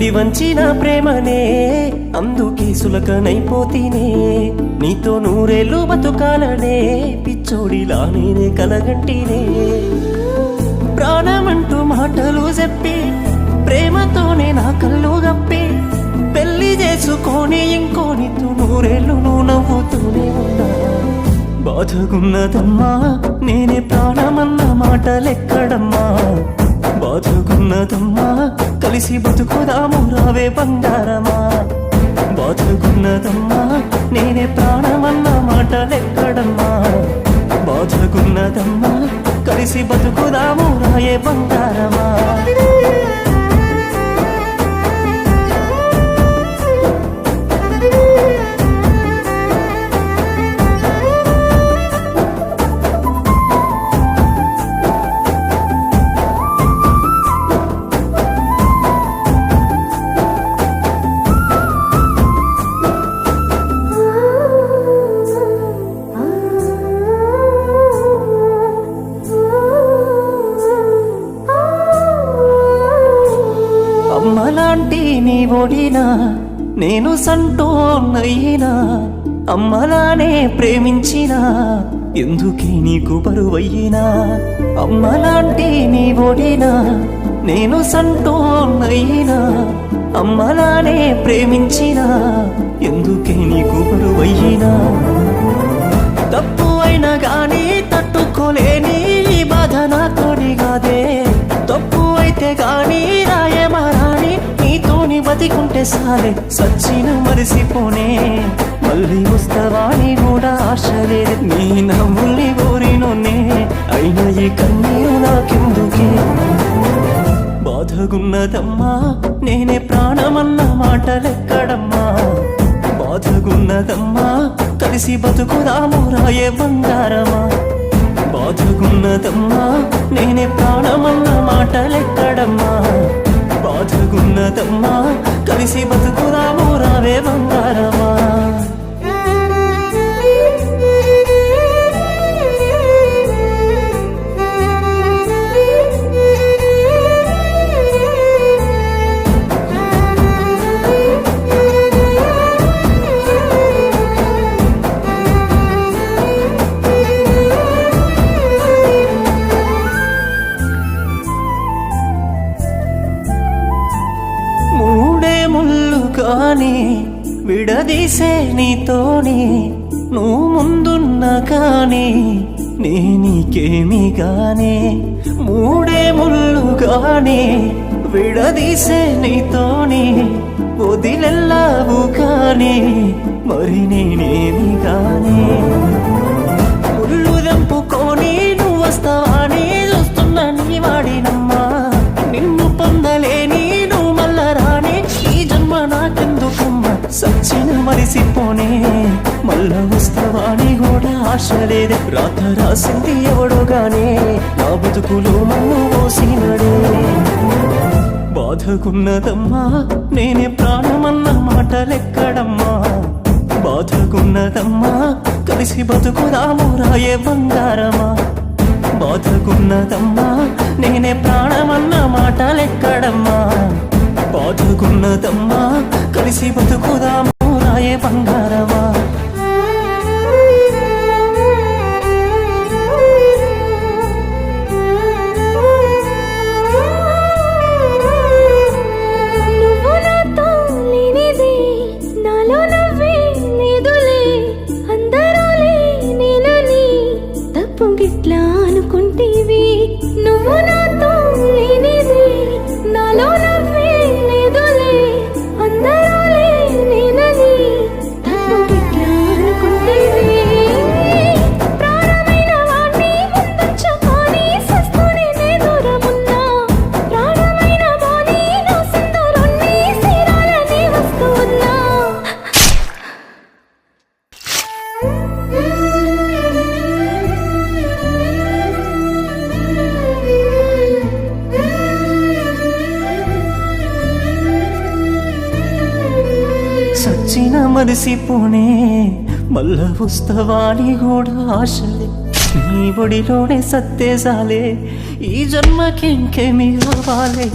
పడి వంచిన ప్రేమనే అందుకే సులకనైపోతీనే నీతో నూరేళ్ళు బతుకాలనే పిచ్చోడిలా నేనే కలగంటినే ప్రాణమంటూ మాటలు చెప్పి ప్రేమతోనే నా కళ్ళు గప్పి పెళ్లి చేసుకొని ఇంకోనితో నూరేళ్ళు నువ్వు నవ్వుతూనే ఉన్నా బాధగున్నదమ్మా నేనే ప్రాణమన్న మాటలెక్కడమ్మా బాధగున్నదమ్మా కలిసి బతుకుదాము రావే బంగారమా బాధగున్నదమ్మా నేనే ప్రాణమన్న మాటలెక్కడమ్మా బాధగున్నదమ్మా కలిసి బతుకుదాము రాయే బంగారమా అమ్మలాంటి నీ ఒడినా నేను సంటోన్నయ్యినా అమ్మలానే ప్రేమించినా ఎందుకే నీకు బరువయ్యినా అమ్మలాంటి నీ ఒడినా నేను సంటోన్నయ్యినా అమ్మలానే ప్రేమించినా ఎందుకే నీకు బరువయ్యినా తప్పు అయినా గానీ తట్టుకోలేని ఈ బాధ నాతోని కాదే తప్పు అయితే గానీ రాయమారాని నీతోని బతికుంటే సాలే సచ్చిన మరిసిపోనే మళ్ళీ వస్తావాని కూడా ఆశ లేదు నీ నవ్వుల్ని కోరినోనే అయినా ఈ కన్నీరు నాకెందుకే బాధగున్నదమ్మా నేనే ప్రాణమన్న మాటలెక్కడమ్మా బాధగున్నదమ్మా కలిసి బతుకుదాము రాయే బంగారమా బాధగున్నదమ్మా నేనే ప్రాణమన్న మాటలెక్కడమ్మా బాధగున్నదమ్మా కలిసి బతుకుదాము రావే బంగారమా కానీ విడదీసే నీతోని నువ్వు ముందున్నా కానీ నే నీకేమి గానే మూడే ముళ్ళు గానే విడదీసే నీతోని వదిలెల్లావు కానీ మరి నేనేమి గానే ముళ్ళు దంపుకొని నువ్వు వస్తావాని చూస్తున్నా నీ వాడినమ్మా నిన్ను పొందలేని నువ్వు మళ్ళా రాని ఈ జన్మ నాకెందుకమ్మా సచ్చిన మరిసిపోనే మళ్ళా వస్తావాని కూడా ఆశ లేదే రాత రాసింది ఎవడోగానే నా బతుకులు మన్ను పోసినడే బాధకున్నదమ్మా నేనే ప్రాణమన్న మాటలెక్కడమ్మా బాధకున్నదమ్మా కలిసి బతుకుదాము రాయే బంగారమా బాధకున్నదమ్మా నేనే ప్రాణమన్న మాటలెక్కడమ్మా బాధకున్నదమ్మా కలిసి బతుకుదాము రాయే బంగారమా సచ్చిన మరిసిపోనే మళ్ళా వస్తావాని కూడా ఆశలే నీ ఒడిలోనే సత్తేసాలే ఈ జన్మకి ఇంకేమి కావాలి